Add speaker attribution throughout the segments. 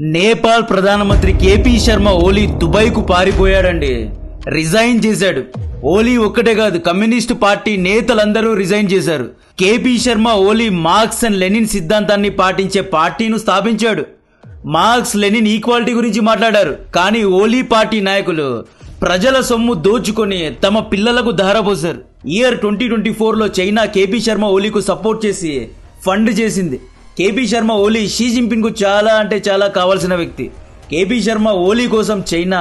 Speaker 1: నేపాల్ ప్రధానమంత్రి కేపీ శర్మ ఓలీ దుబాయ్కు పారిపోయాడండి. రిజైన్ చేశాడు. ఓలీ ఒక్కటే కాదు, కమ్యూనిస్ట్ పార్టీ నేతలందరూ రిజైన్ చేశారు. KP Sharma Oli Marx and Lenin సిద్ధాంతాన్ని పాటించే పార్టీను స్థాపించాడు. మార్క్స్ లెనిన్ ఈక్వాలిటీ గురించి మాట్లాడారు. కానీ ఓలీ పార్టీ నాయకులు ప్రజల సొమ్ము దోచుకొని తమ పిల్లలకు ధారపోశారు. ఇయర్ 2024లో చైనా కేపీ శర్మ ఓలీకు సపోర్ట్ చేసి ఫండ్ చేసింది. KP Sharma Oli Xi Jinping కు చాలా అంటే చాలా కావాల్సిన వ్యక్తి. కేపీ శర్మ ఓలీ కోసం చైనా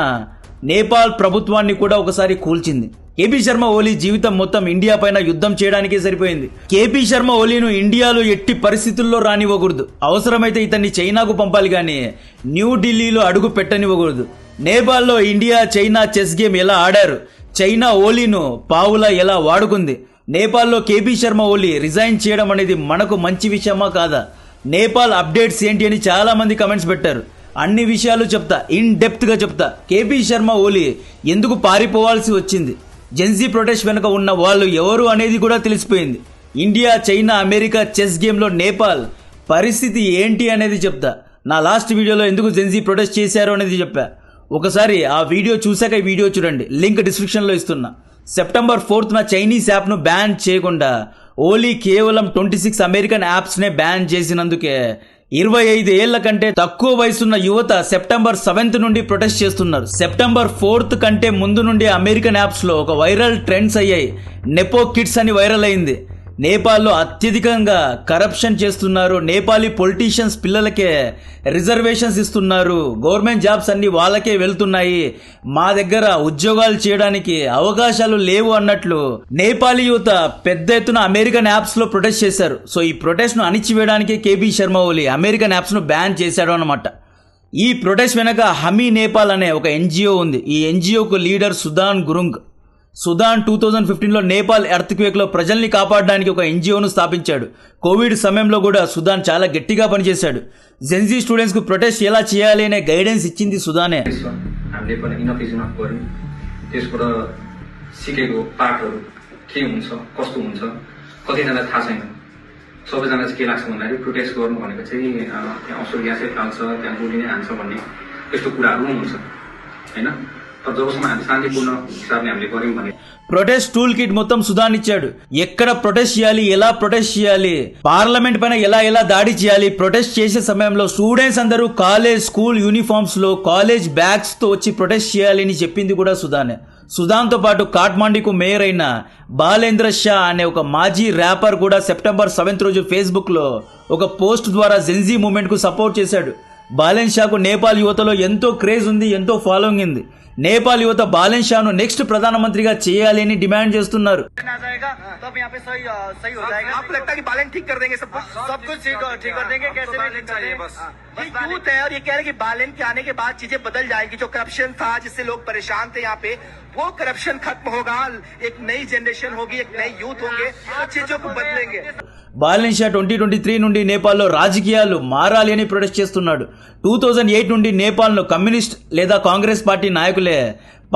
Speaker 1: నేపాల్ ప్రభుత్వాన్ని కూడా ఒకసారి కూల్చింది. కేపీ శర్మ ఓలీ జీవితం మొత్తం ఇండియా పైన యుద్ధం చేయడానికే సరిపోయింది. కేపీ శర్మ ఓలీను ఇండియాలో ఎట్టి పరిస్థితుల్లో రానివ్వకూడదు. అవసరమైతే ఇతన్ని చైనాకు పంపాలి కానీ న్యూఢిల్లీలో అడుగు పెట్టనివ్వకూడదు. నేపాల్లో ఇండియా చైనా చెస్ గేమ్ ఎలా ఆడారు, చైనా ఓలీను పావులా ఎలా వాడుకుంది, నేపాల్లో కేపీ శర్మ ఓలీ రిజైన్ చేయడం అనేది మనకు మంచి విషయమా కాదా, నేపాల్ అప్డేట్స్ ఏంటి అని చాలా మంది కమెంట్స్ పెట్టారు. అన్ని విషయాలు చెప్తా, ఇన్ డెప్త్ గా చెప్తా. కేపీ శర్మ ఓలీ ఎందుకు పారిపోవాల్సి వచ్చింది, జెన్జీ ప్రొటెస్ట్ వెనుక ఉన్న వాళ్ళు ఎవరు అనేది కూడా తెలిసిపోయింది. India China America chess game లో నేపాల్ పరిస్థితి ఏంటి అనేది చెప్తా. నా లాస్ట్ వీడియోలో ఎందుకు జెన్జీ ప్రొటెస్ట్ చేశారు అనేది చెప్పా. ఒకసారి ఆ వీడియో చూశాక ఈ వీడియో చూడండి, లింక్ డిస్క్రిప్షన్ లో ఇస్తున్నా. సెప్టెంబర్ 4న చైనీస్ యాప్ ను బ్యాన్ చేయకుండా ఓలీ కేవలం 26 అమెరికన్ యాప్స్ నే బ్యాన్ చేసినందుకే 25 ఏళ్ల కంటే తక్కువ వయసున్న యువత సెప్టెంబర్ 7th నుండి ప్రొటెస్ట్ చేస్తున్నారు. సెప్టెంబర్ 4th కంటే ముందు నుండి అమెరికన్ యాప్స్ లో ఒక వైరల్ ట్రెండ్స్ అయ్యాయి. నెపో కిడ్స్ అని వైరల్ అయింది. నేపాల్లో అత్యధికంగా కరప్షన్ చేస్తున్నారు. నేపాలీ పొలిటీషియన్స్ పిల్లలకే రిజర్వేషన్స్ ఇస్తున్నారు. గవర్నమెంట్ జాబ్స్ అన్ని వాళ్ళకే వెళ్తున్నాయి. మా దగ్గర ఉద్యోగాలు చేయడానికి అవకాశాలు లేవు అన్నట్లు నేపాలీ యువత పెద్ద ఎత్తున అమెరికన్ యాప్స్ లో ప్రొటెస్ట్ చేశారు. సో ఈ ప్రొటెస్ట్ ను అణిచివేయడానికి కేపీ శర్మ ఓలీ అమెరికన్ యాప్స్ ను బ్యాన్ చేశాడు అన్నమాట. ఈ ప్రొటెస్ట్ వెనక హమీ నేపాల్ అనే ఒక ఎన్జిఓ ఉంది. ఈ ఎన్జిఓకు లీడర్ సుదాన్ గురుంగ్. సుదాన్ 2015లో నేపాల్ ఎర్త్ క్వేక్ లో ప్రజల్ని కాపాడడానికి ఒక ఎన్జిఓను స్థాపించాడు. కోవిడ్ సమయంలో కూడా సుదాన్ చాలా గట్టిగా పనిచేశాడు. జెన్జీ స్టూడెంట్స్ కు ప్రొటెస్ట్ ఎలా చేయాలి అనే గైడెన్స్ ఇచ్చింది సుదానే.
Speaker 2: हामीले पनि इनफ इज इनफ गर्यौँ. त्यसबाट सिकेको पाठहरू के हुन्छ कस्तो हुन्छ कतिजनालाई थाहा छैन. सबैजना चाहिँ के लाग्छ भन्दाखेरि प्रोटेस्ट गर्नु भनेको चाहिँ त्यहाँ असर ग्यासै फाल्छ, त्यहाँ गोली नै हान्छ भन्ने त्यस्तो कुराहरू पनि हुन्छ होइन. तर जबसम्म हामी शान्तिपूर्ण हिसाबले हामीले गऱ्यौँ भने
Speaker 1: ప్రొటెస్ట్ టూల్ కిట్ మొత్తం సుదాన్ ఇచ్చాడు. ఎక్కడ ప్రొటెస్ట్ చేయాలి, ఎలా ప్రొటెస్ట్ చేయాలి, పార్లమెంట్ పైన ఎలా దాడి చేయాలి. ప్రొటెస్ట్ చేసే సమయంలో స్టూడెంట్స్ అందరూ కాలేజ్ స్కూల్ యూనిఫామ్స్ లో కాలేజ్ బ్యాగ్స్ తో వచ్చి ప్రొటెస్ట్ చేయాలి అని చెప్పింది కూడా సుదానే. సుదాన్ తో పాటు కాఠ్మండూకు మేయర్ అయిన బాలేంద్ర షా అనే ఒక మాజీ ర్యాపర్ కూడా సెప్టెంబర్ 7th రోజు ఫేస్బుక్ లో ఒక పోస్ట్ ద్వారా జెన్జీ మూవ్మెంట్ కు సపోర్ట్ చేశాడు. బాలెన్ షాకు నేపాల్ యువతలో ఎంతో క్రేజ్ ఉంది, ఎంతో ఫాలోయింగ్ ఉంది. నేపాల్ యువత బాలెన్ షాను నెక్స్ట్ ప్రధానమంత్రిగా చేయాలి అని డిమాండ్ చేస్తున్నారు.
Speaker 3: यूथ है और ये कह रहे हैं कि बालेन के आने के बाद चीजें बदल जाएगी. जो करप्शन था जिससे लोग परेशान थे यहाँ पे, वो करप्शन खत्म होगा. एक नई जनरेशन होगी, एक नई यूथ होंगे, तो चीजों को बदलेंगे.
Speaker 1: బాలెన్ షా 2023 నుండి నేపాల్లో రాజకీయాలు మారాలి అని ప్రొటెస్ట్ చేస్తున్నాడు. 2008 నుండి నేపాల్ను కమ్యూనిస్ట్ లేదా కాంగ్రెస్ పార్టీ నాయకులే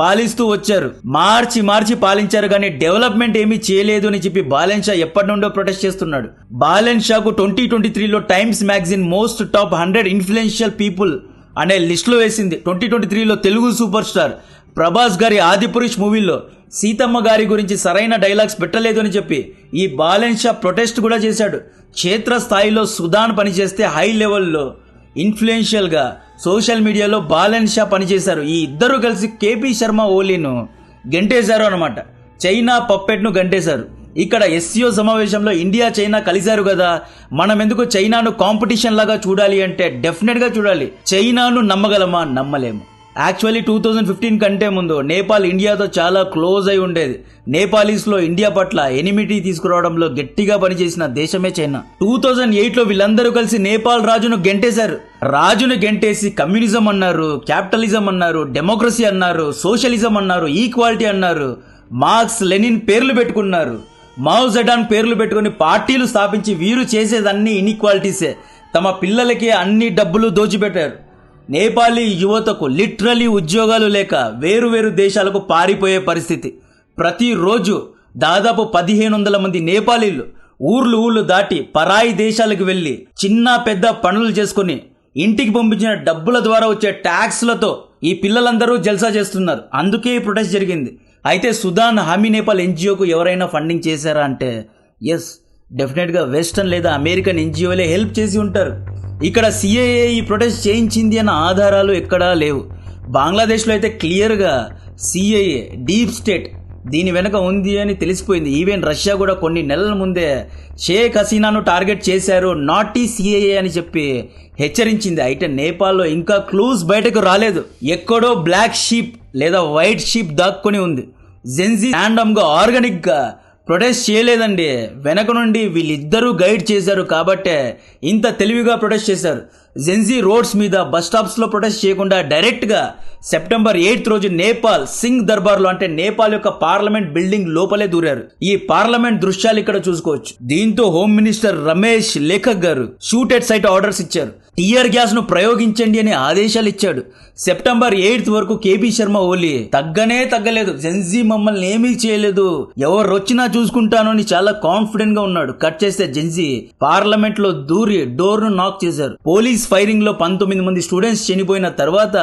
Speaker 1: పాలిస్తూ వచ్చారు. మార్చి పాలించారు కానీ డెవలప్మెంట్ ఏమీ చేయలేదు అని చెప్పి బాలెన్ షా ఎప్పటి నుండో ప్రొటెస్ట్ చేస్తున్నాడు. బాలెన్ షాకు 2023లో Times magazine most top 100 influential people అనే లిస్ట్ లో వేసింది. 2023లో తెలుగు సూపర్ స్టార్ ప్రభాస్ గారి ఆదిపురుష్ మూవీలో సీతమ్మ గారి గురించి సరైన డైలాగ్స్ పెట్టలేదు అని చెప్పి ఈ బాలెన్ షా ప్రొటెస్ట్ కూడా చేశాడు. క్షేత్ర స్థాయిలో సుదాన్ పనిచేస్తే హై లెవెల్లో ఇన్ఫ్లుయెన్షియల్ గా సోషల్ మీడియాలో బాలెన్ షా పనిచేశారు. ఈ ఇద్దరు కలిసి కేపీ శర్మ ఓలీను గెంటేశారు అనమాట. చైనా పప్పెట్ ను గంటేశారు. ఇక్కడ ఎస్సీఓ సమావేశంలో ఇండియా చైనా కలిశారు కదా, మనం ఎందుకు చైనాను కాంపిటీషన్ లాగా చూడాలి అంటే డెఫినెట్ గా చూడాలి. చైనాను నమ్మగలమా? నమ్మలేము. యాక్చువల్లీ 2015 కంటే ముందు నేపాల్ ఇండియాతో చాలా క్లోజ్ అయి ఉండేది. నేపాలీస్ లో ఇండియా పట్ల ఎనిమిటీ తీసుకురావడంలో గట్టిగా పనిచేసిన దేశమే చైనా. 2008లో వీళ్ళందరూ కలిసి నేపాల్ రాజును గెంటేశారు. రాజును గెంటేసి కమ్యూనిజం అన్నారు, క్యాపిటలిజం అన్నారు, డెమోక్రసీ అన్నారు, సోషలిజం అన్నారు, ఈక్వాలిటీ అన్నారు, మార్క్స్ లెనిన్ పేర్లు పెట్టుకున్నారు, మావ్ జెడాన్ పేర్లు పెట్టుకుని పార్టీలు స్థాపించి వీరు చేసేదన్నీ ఇన్ఈక్వాలిటీసే. తమ పిల్లలకి అన్ని డబ్బులు దోచిపెట్టారు. నేపాలీ యువతకు లిటరలీ ఉద్యోగాలు లేక వేరు దేశాలకు పారిపోయే పరిస్థితి. ప్రతిరోజు దాదాపు 1500 మంది నేపాలీలు ఊర్లు దాటి పరాయి దేశాలకు వెళ్లి చిన్న పెద్ద పనులు చేసుకుని ఇంటికి పంపించిన డబ్బుల ద్వారా వచ్చే ట్యాక్స్లతో ఈ పిల్లలందరూ జల్సా చేస్తున్నారు. అందుకే ఈ ప్రొటెస్ట్ జరిగింది. అయితే సుదాన్ హామీ నేపాల్ ఎన్జిఓకు ఎవరైనా ఫండింగ్ చేశారా అంటే ఎస్, డెఫినెట్గా వెస్టర్న్ లేదా అమెరికన్ ఎన్జిఓలే హెల్ప్ చేసి ఉంటారు. ఇక్కడ సిఏఏ ఈ ప్రొటెస్ట్ చేయించింది అన్న ఆధారాలు ఎక్కడా లేవు. బంగ్లాదేశ్లో అయితే క్లియర్గా సిఏఏ డీప్ స్టేట్ దీని వెనక ఉంది అని తెలిసిపోయింది. ఈవెన్ రష్యా కూడా కొన్ని నెలల ముందే షేక్ హసీనాను టార్గెట్ చేశారు, నాట్ ఈ సిఏఏ అని చెప్పి హెచ్చరించింది. అయితే నేపాల్లో ఇంకా క్లూస్ బయటకు రాలేదు. ఎక్కడో బ్లాక్ షీప్ లేదా వైట్ షీప్ దాక్కుని ఉంది. జెన్జీ ర్యాండమ్గా ఆర్గానిక్గా ప్రొటెస్ట్ చేయలేదండి. వెనక నుండి వీళ్ళిద్దరూ గైడ్ చేశారు కాబట్టే ఇంత తెలివిగా ప్రొటెస్ట్ చేశారు. జెన్జీ రోడ్స్ మీద బస్ స్టాప్స్లో ప్రొటెస్ట్ చేయకుండా డైరెక్ట్గా సెప్టెంబర్ 8 రోజు నేపాల్ సింగ్ దర్బార్లో అంటే నేపాల్ యొక్క పార్లమెంట్ బిల్డింగ్ లోపలే దూరారు. ఈ పార్లమెంట్ దృశ్యాలు ఇక్కడ చూసుకోవచ్చు. దీంతో హోమ్ మినిస్టర్ రమేష్ లేఖక్ గారు షూట్ ఎట్ సైట్ ఆర్డర్స్ ఇచ్చారు. టియర్ గ్యాస్ ను ప్రయోగించండి అని ఆదేశాలు ఇచ్చాడు. సెప్టెంబర్ 8 వరకు కేపీ శర్మ ఓలీ తగ్గలేదు. జెన్జీ మమ్మల్ని ఏమీ చేయలేదు, ఎవరు వచ్చినా చూసుకుంటాను అని చాలా కాన్ఫిడెంట్ గా ఉన్నాడు. కట్ చేస్తే జెన్జీ పార్లమెంట్ లో దూరి డోర్ ను నాక్ చేశారు. పోలీస్ ఫైరింగ్ లో 19 మంది స్టూడెంట్స్ చనిపోయిన తర్వాత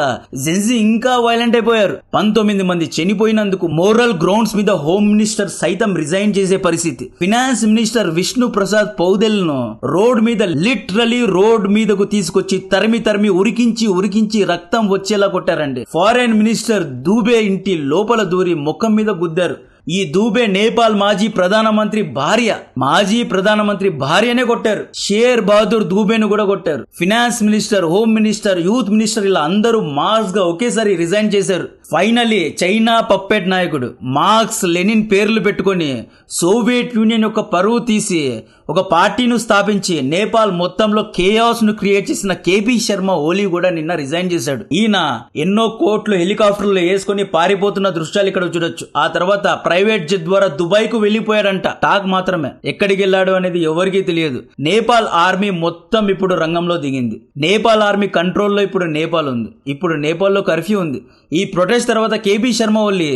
Speaker 1: జెన్జీ ఇంకా వైలెంట్ అయిపోయారు. 19 మంది చనిపోయినందుకు మోరల్ గ్రౌండ్స్ మీద హోమ్ మినిస్టర్ సైతం రిజైన్ చేసే పరిస్థితి. ఫినాన్స్ మినిస్టర్ విష్ణు ప్రసాద్ పౌదెల్ ను రోడ్ మీద లిటరలీ రోడ్ మీదకు తీసుకొచ్చి తరిమి ఉరికించి రక్తం వచ్చేలా కొట్టారండి. ఫారెన్ మినిస్టర్ దూబే ఇంటి లోపల దూరి ముఖం మీద గుద్దారు. ఈ దూబే నేపాల్ మాజీ ప్రధానమంత్రి భార్యనే కొట్టారు. షేర్ బహదూర్ దూబేను కూడా కొట్టారు. Finance minister, home minister, youth minister ఇలా అందరూ మాస్ గా ఒకేసారి రిజైన్ చేశారు. ఫైనలీ చైనా పప్పెట్ నాయకుడు మార్క్స్ లెనిన్ పేర్లు పెట్టుకొని సోవియట్ యూనియన్ యొక్క పరువు తీసి ఒక పార్టీను స్థాపించి నేపాల్ మొత్తంలో కేయాస్ ను క్రియేట్ చేసిన కేపీ శర్మ ఓలీ కూడా నిన్న రిజైన్ చేశాడు. ఈయన ఎన్నో కోట్లు హెలికాప్టర్లు వేసుకుని పారిపోతున్న దృశ్యాలు ఇక్కడ చూడొచ్చు. ఆ తర్వాత ప్రైవేట్ జెట్ ద్వారా దుబాయ్ కు వెళ్లిపోయాడంట. టాక్ మాత్రమే, ఎక్కడికి వెళ్ళాడు అనేది ఎవరికీ తెలియదు. నేపాల్ ఆర్మీ మొత్తం ఇప్పుడు రంగంలో దిగింది. నేపాల్ ఆర్మీ కంట్రోల్లో ఇప్పుడు నేపాల్ ఉంది. ఇప్పుడు నేపాల్లో కర్ఫ్యూ ఉంది. ఈ ప్రొటెస్ట్ తర్వాత కేపీ శర్మ ఓలీ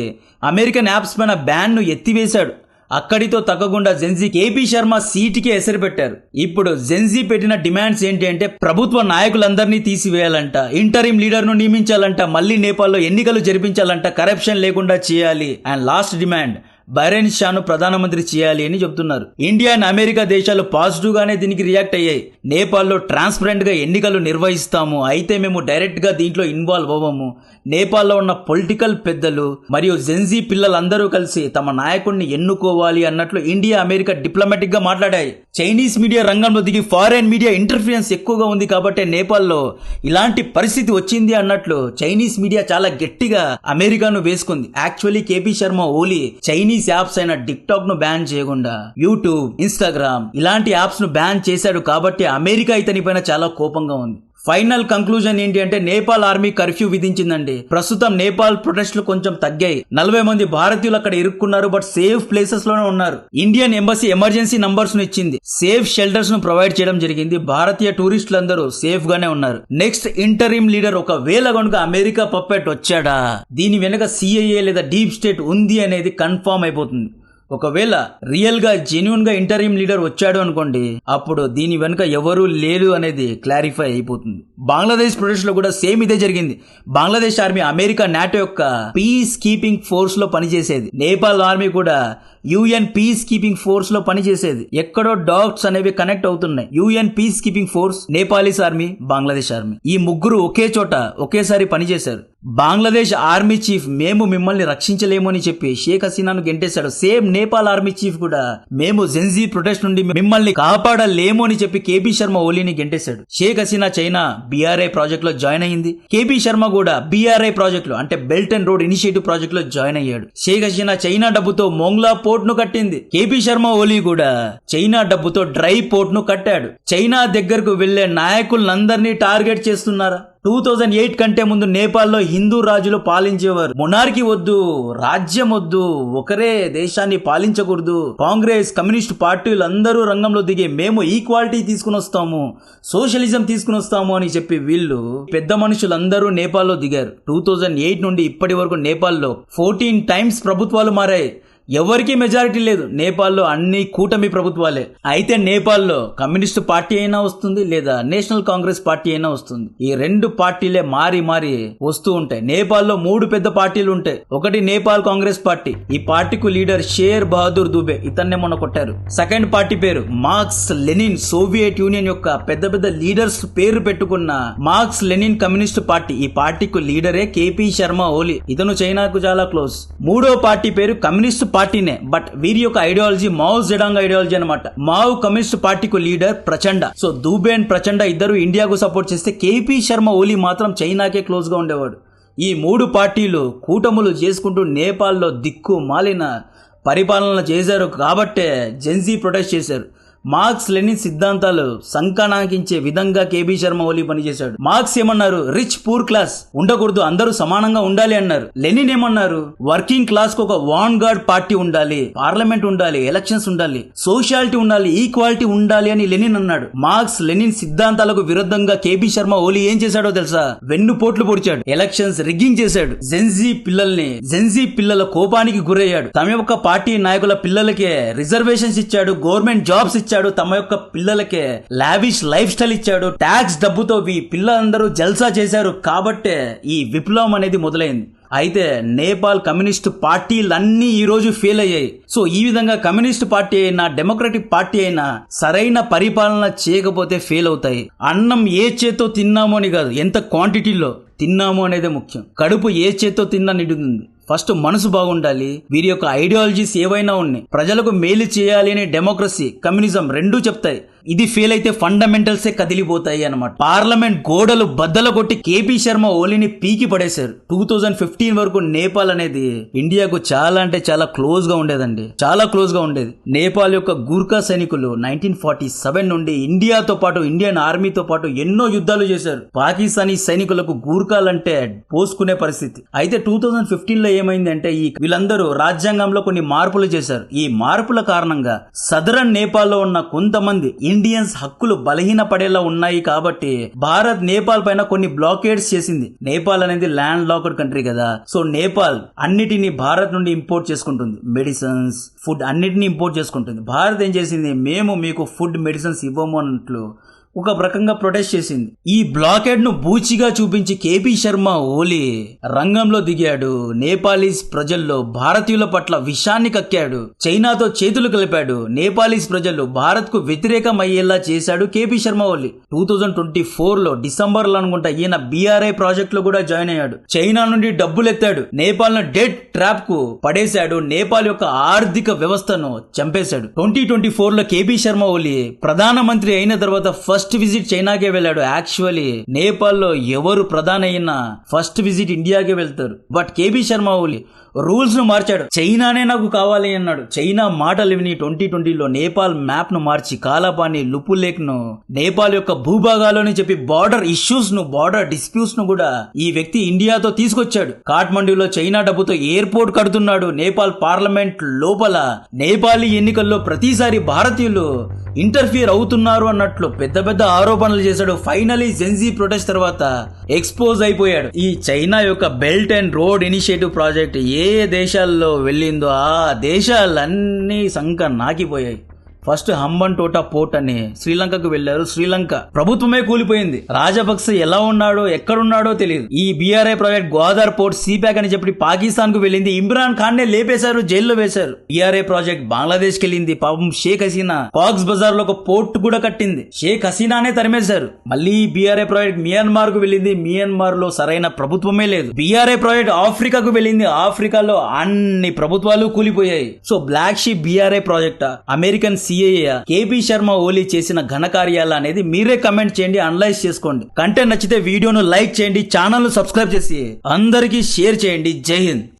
Speaker 1: అమెరికన్ యాప్స్ పైన బ్యాన్ ను ఎత్తివేశాడు. అక్కడితో తగ్గకుండా జెన్జీ కేపీ శర్మ సీటుకి ఎసరు పెట్టారు. ఇప్పుడు జెన్జీ పెట్టిన డిమాండ్స్ ఏంటి అంటే ప్రభుత్వ నాయకులందరినీ తీసివేయాలంట, ఇంటరిమ్ లీడర్ ను నియమించాలంట, మళ్ళీ నేపాల్లో ఎన్నికలు జరిపించాలంట, కరప్షన్ లేకుండా చేయాలి, అండ్ లాస్ట్ డిమాండ్ బైరెన్ షాను ప్రధానమంత్రి చేయాలి అని చెప్తున్నారు. ఇండియా అండ్ అమెరికా దేశాలు పాజిటివ్ గానే దీనికి రియాక్ట్ అయ్యాయి. నేపాల్లో ట్రాన్స్పరెంట్ గా ఎన్నికలు నిర్వహిస్తాము, అయితే మేము డైరెక్ట్ గా దీంట్లో ఇన్వాల్వ్ అవ్వము. నేపాల్లో ఉన్న పొలిటికల్ పెద్దలు మరియు జెన్జీ పిల్లలందరూ కలిసి తమ నాయకుడిని ఎన్నుకోవాలి అన్నట్లు ఇండియా అమెరికా డిప్లొమాటిక్ గా మాట్లాడాయి. చైనీస్ మీడియా రంగంలో దిగి ఫారెన్ మీడియా ఇంటర్ఫిరెన్స్ ఎక్కువగా ఉంది కాబట్టి నేపాల్లో ఇలాంటి పరిస్థితి వచ్చింది అన్నట్లు చైనీస్ మీడియా చాలా గట్టిగా అమెరికాను వేసుకుంది. యాక్చువల్లీ కేపీ శర్మ ఓలీ చైనీస్ యాప్స్ అయిన టిక్ టాక్ ను బ్యాన్ చేయకుండా యూట్యూబ్, ఇన్స్టాగ్రామ్ ఇలాంటి యాప్స్ ను బ్యాన్ చేశాడు కాబట్టి అమెరికా ఇతని పైన చాలా కోపంగా ఉంది. ఫైనల్ కంక్లూజన్ ఏంటి అంటే నేపాల్ ఆర్మీ కర్ఫ్యూ విధించిందండి. ప్రస్తుతం నేపాల్ ప్రొటెస్టులు కొంచెం తగ్గాయి. 40 మంది భారతీయులు అక్కడ ఇరుక్కున్నారు, బట్ సేఫ్ ప్లేసెస్ లోనే ఉన్నారు. ఇండియన్ ఎంబసీ ఎమర్జెన్సీ నంబర్స్ ను ఇచ్చింది, సేఫ్ షెల్టర్స్ ను ప్రొవైడ్ చేయడం జరిగింది. భారతీయ టూరిస్టులందరూ సేఫ్ గానే ఉన్నారు. నెక్స్ట్ ఇంటరిమ్ లీడర్ ఒకవేళ కనుక అమెరికా పప్పెట్ వచ్చాడా, దీని వెనక సిఐఏ లేదా డీప్ స్టేట్ ఉంది అనేది కన్ఫర్మ్ అయిపోతుంది. ఒకవేళ రియల్ గా జెన్యున్ గా ఇంటరిమ్ లీడర్ వచ్చాడు అనుకోండి, అప్పుడు దీని వెనుక ఎవరూ లేరు అనేది క్లారిఫై అయిపోతుంది. బంగ్లాదేశ్ ప్రొటెస్ట్ లో కూడా సేమ్ ఇదే జరిగింది. బంగ్లాదేశ్ ఆర్మీ అమెరికా నాటో యొక్క పీస్ కీపింగ్ ఫోర్స్ లో పనిచేసేది. నేపాల్ ఆర్మీ కూడా యుఎన్ పీస్ కీపింగ్ ఫోర్స్ లో పనిచేసేది. ఎక్కడో డాట్స్ అనేవి కనెక్ట్ అవుతున్నాయి. UN piece keeping force, Nepalese army, Bangladesh army ఈ ముగ్గురు ఒకే చోట ఒకేసారి పనిచేశారు. బంగ్లాదేశ్ ఆర్మీ చీఫ్ మేము మిమ్మల్ని రక్షించలేము అని చెప్పి షేక్ హసీనాను గెంటేశాడు. సేమ్ నేపాల్ ఆర్మీ చీఫ్ కూడా మేము జెన్జీ ప్రొటెస్ట్ నుండి మిమ్మల్ని కాపాడలేము అని చెప్పి కేపీ శర్మ ఓలీని గెంటేశాడు. Sheikh Hasina China BRI project లో జాయిన్ అయింది. కేపీ శర్మ కూడా బీఆర్ఐ ప్రాజెక్ట్ లో అంటే belt and road initiative project లో జాయిన్ అయ్యాడు. షేక్ హసీనా చైనా డబ్బుతో మోంగ్లా పోర్ట్ ను కట్టింది. కేపీ శర్మ ఓలీ కూడా చైనా డబ్బుతో డ్రై పోర్ట్ ను కట్టాడు. చైనా దగ్గరకు వెళ్లే నాయకులందరినీ టార్గెట్ చేస్తున్నారా? 2008 కంటే ముందు నేపాల్లో హిందూ రాజులు పాలించేవారు. మొనార్కీ వద్దు, రాజ్యం వద్దు, ఒకరే దేశాన్ని పాలించకూడదు. కాంగ్రెస్, కమ్యూనిస్ట్ పార్టీలు అందరూ రంగంలో దిగి మేము ఈక్వాలిటీ తీసుకుని వస్తాము, సోషలిజం తీసుకుని వస్తాము అని చెప్పి వీళ్ళు పెద్ద మనుషులందరూ నేపాల్లో దిగారు. 2008 నుండి ఇప్పటి వరకు నేపాల్లో 14 టైమ్స్ ప్రభుత్వాలు మారాయి. ఎవరికి మెజారిటీ లేదు. నేపాల్లో అన్ని కూటమి ప్రభుత్వాలే. అయితే నేపాల్లో కమ్యూనిస్టు పార్టీ అయినా వస్తుంది, లేదా నేషనల్ కాంగ్రెస్ పార్టీ అయినా వస్తుంది. ఈ రెండు పార్టీలే మారి మారి వస్తూ ఉంటాయి. నేపాల్లో 3 పెద్ద పార్టీలు ఉంటాయి. ఒకటి నేపాల్ కాంగ్రెస్ పార్టీ. ఈ పార్టీకు లీడర్ షేర్ బహదూర్ దుబే, ఇతన్నే మొన్న కొట్టారు. సెకండ్ పార్టీ పేరు మార్క్స్ లెనిన్, సోవియట్ యూనియన్ యొక్క పెద్ద పెద్ద లీడర్స్ పేరు పెట్టుకున్న మార్క్స్ లెనిన్ కమ్యూనిస్ట్ పార్టీ. ఈ పార్టీకు లీడరే కేపీ శర్మ ఓలీ, ఇతను చైనాకు చాలా క్లోజ్. మూడో పార్టీ పేరు కమ్యూనిస్ట్ పార్టీనే, బట్ వీరి యొక్క ఐడియాలజీ మావో జెడాంగ్ ఐడియాలజీ అనమాట. Mao communist పార్టీకు leader Prachanda. So Dubey and ప్రచండ ఇద్దరు ఇండియాకు సపోర్ట్ చేస్తే కేపీ శర్మ ఓలీ మాత్రం చైనాకే క్లోజ్ గా ఉండేవాడు. ఈ 3 పార్టీలు కూటములు చేసుకుంటూ నేపాల్లో దిక్కు మాలిన పరిపాలన చేశారు కాబట్టే జెన్జీ ప్రొటెస్ట్ చేశారు. మార్క్స్ లెనిన్ సిద్ధాంతాలు సంకనాకించే విధంగా కేబీ శర్మ ఓలీ పనిచేశాడు. మార్క్స్ ఏమన్నారు? రిచ్ పూర్ క్లాస్ ఉండకూడదు, అందరూ సమానంగా ఉండాలి అన్నారు. లెనిన్ ఏమన్నారు? వర్కింగ్ క్లాస్ కు ఒక వాన్ గార్డ్ పార్టీ ఉండాలి, పార్లమెంట్ ఉండాలి, ఎలక్షన్స్ ఉండాలి, సోషాలిటీ ఉండాలి, ఈక్వాలిటీ ఉండాలి అని లెనిన్ అన్నాడు. మార్క్స్ లెనిన్ సిద్ధాంతాలకు విరుద్ధంగా కేబీ శర్మ ఓలీ ఏం చేశాడో తెలుసా? వెన్నుపోట్లు పొడిచాడు, ఎలక్షన్స్ రిగ్గింగ్ చేశాడు, జెన్జీ పిల్లల కోపానికి గురయ్యాడు. తమ యొక్క పార్టీ నాయకుల పిల్లలకే రిజర్వేషన్స్ ఇచ్చాడు, గవర్నమెంట్ జాబ్స్ ఇచ్చాడు, తమ యొక్క పిల్లలకే లావిష్ లైఫ్ స్టైల్ ఇచ్చాడు. ట్యాక్స్ డబ్బుతో ఈ పిల్లలందరూ జల్సా చేశారు కాబట్టే ఈ విప్లవం అనేది మొదలైంది. అయితే నేపాల్ కమ్యూనిస్ట్ పార్టీలన్నీ ఈ రోజు ఫెయిల్ అయ్యాయి. సో ఈ విధంగా కమ్యూనిస్ట్ పార్టీ అయినా డెమోక్రటిక్ పార్టీ అయినా సరైన పరిపాలన చేయకపోతే ఫెయిల్ అవుతాయి. అన్నం ఏ చేత్తో తిన్నామో అని కాదు, ఎంత క్వాంటిటీలో తిన్నాము అనేది ముఖ్యం. కడుపు ఏ చేత్తో తిన్నా నిండుతుంది. ఫస్ట్ మనసు బాగుండాలి. వీరి యొక్క ఐడియాలజీస్ ఏవైనా ఉన్నాయి, ప్రజలకు మేలు చేయాలి అనే డెమోక్రసీ, కమ్యూనిజం రెండూ చెప్తాయి. ఇది ఫెయిల్ అయితే ఫండమెంటల్సే కదిలిపోతాయి అన్నమాట. పార్లమెంట్ గోడలు బద్దలు కొట్టి కేపీ శర్మ ఓలీని పీకి పడేశారు. 2015 వరకు నేపాల్ అనేది ఇండియాకు చాలా అంటే చాలా క్లోజ్ గా ఉండేదండి, చాలా క్లోజ్ గా ఉండేది. నేపాల్ యొక్క గూర్ఖా సైనికులు 1947 నుండి ఇండియాతో పాటు ఇండియన్ ఆర్మీతో పాటు ఎన్నో యుద్ధాలు చేశారు. పాకిస్తానీ సైనికులకు గూర్ఖాలంటే పోసుకునే పరిస్థితి. అయితే 2015లో ఏమైందంటే వీళ్ళందరూ రాజ్యాంగంలో కొన్ని మార్పులు చేశారు. ఈ మార్పుల కారణంగా సదరన్ నేపాల్లో ఉన్న కొంతమంది ఇండియన్స్ హక్కులు బలహీన పడేలా ఉన్నాయి కాబట్టి భారత్ నేపాల్ పైన కొన్ని బ్లాకేడ్స్ చేసింది. నేపాల్ అనేది ల్యాండ్ లాక్డ్ కంట్రీ కదా. సో నేపాల్ అన్నిటినీ భారత్ నుండి ఇంపోర్ట్ చేసుకుంటుంది. మెడిసిన్స్, ఫుడ్ అన్నిటినీ ఇంపోర్ట్ చేసుకుంటుంది. భారత్ ఏం చేసింది? మేము మీకు ఫుడ్, మెడిసిన్స్ ఇవ్వము అన్నట్లు ఒక రకంగా ప్రొటెస్ట్ చేసింది. ఈ బ్లాకెడ్ ను బూచిగా చూపించి కేపీ శర్మ ఓలీ రంగంలో దిగాడు. నేపాలీస్ ప్రజల్లో భారతీయుల పట్ల విషాన్ని కక్కాడు, చైనాతో చేతులు కలిపాడు. నేపాలీస్ ప్రజలు భారత్ కు వ్యతిరేకం అయ్యేలా చేశాడు కేపీ శర్మ ఓలీ. 2024లో డిసెంబర్లో అనుకుంటా ఈయన బీఆర్ఐ ప్రాజెక్ట్ లో కూడా జాయిన్ అయ్యాడు. చైనా నుండి డబ్బులు ఎత్తాడు, నేపాల్ ను డెట్ ట్రాప్ కు పడేశాడు, నేపాల్ యొక్క ఆర్థిక వ్యవస్థను చంపేశాడు. 2024లో కేపీ శర్మ ఓలీ ప్రధానమంత్రి అయిన తర్వాత ఫస్ట్ విజిట్ చైనాకే వెళ్ళాడు. యాక్చువల్లీ నేపాల్లో ఎవరు ప్రధాని అయినా ఫస్ట్ విజిట్ ఇండియాకే వెళ్తారు. బట్ కేపీ శర్మ ఓలీ రూల్స్ ను మార్చాడు. చైనానే నాకు కావాలి అన్నాడు. చైనా మాటలు విని 2020లో నేపాల్ మ్యాప్ ను మార్చి కాలాపాని, లుపులేక్ ను నేపాల్ యొక్క భూభాగాలని చెప్పి బార్డర్ ఇష్యూస్ ను, బార్డర్ డిస్ప్యూట్స్ ను కూడా ఈ వ్యక్తి ఇండియాతో తీసుకొచ్చాడు. కాఠ్మండూలో చైనా డబ్బుతో ఎయిర్పోర్ట్ కడుతున్నాడు. నేపాల్ పార్లమెంట్ లోపల నేపాలీ ఎన్నికల్లో ప్రతిసారి భారతీయులు ఇంటర్ఫియర్ అవుతున్నారు అన్నట్లు పెద్ద పెద్ద ఆరోపణలు చేశాడు. ఫైనలీ జెన్జీ ప్రొటెస్ట్ తర్వాత ఎక్స్పోజ్ అయిపోయాడు. ఈ చైనా యొక్క belt and road initiative project ఏ దేశాల్లో వెళ్ళిందో ఆ దేశాలన్నీ సంక నాకిపోయాయి. ఫస్ట్ హంబన్టోటా పోర్ట్ అని శ్రీలంకకు వెళ్లారు. శ్రీలంక ప్రభుత్వమే కూలిపోయింది. రాజపక్స ఎలా ఉన్నాడో ఎక్కడున్నాడో తెలియదు. ఈ బీఆర్ఐ ప్రాజెక్ట్ గోదావరి పోర్ట్ సీపాక్ అని చెప్పి పాకిస్తాన్ కు వెళ్ళింది. ఇమ్రాన్ ఖాన్ నే లేపేశారు, జైల్లో వేశారు. బీఆర్ఐ ప్రాజెక్ట్ బంగ్లాదేశ్ కి వెళ్ళింది. పాపం షేక్ హసీనా కాక్స్ బజార్ లో ఒక పోర్ట్ కూడా కట్టింది. షేక్ హసీనానే తరిమేశారు. మళ్ళీ బీఆర్ఐ ప్రాజెక్ట్ మియాన్మార్ కు వెళ్ళింది. మియాన్మార్ లో సరైన ప్రభుత్వమే లేదు. బీఆర్ఐ ప్రాజెక్ట్ ఆఫ్రికాకు వెళ్ళింది. ఆఫ్రికాలో అన్ని ప్రభుత్వాలు కూలిపోయాయి. So black sheep BRI project, American KP Sharma Oli చేసిన ఘనకార్యాలు అనేది మీరే కమెంట్ చేయండి, అనలైజ్ చేసుకోండి. కంటెంట్ నచ్చితే వీడియోను లైక్ చేయండి, ఛానల్ ను సబ్స్క్రైబ్ చేసి అందరికీ షేర్ చేయండి. జై హింద్.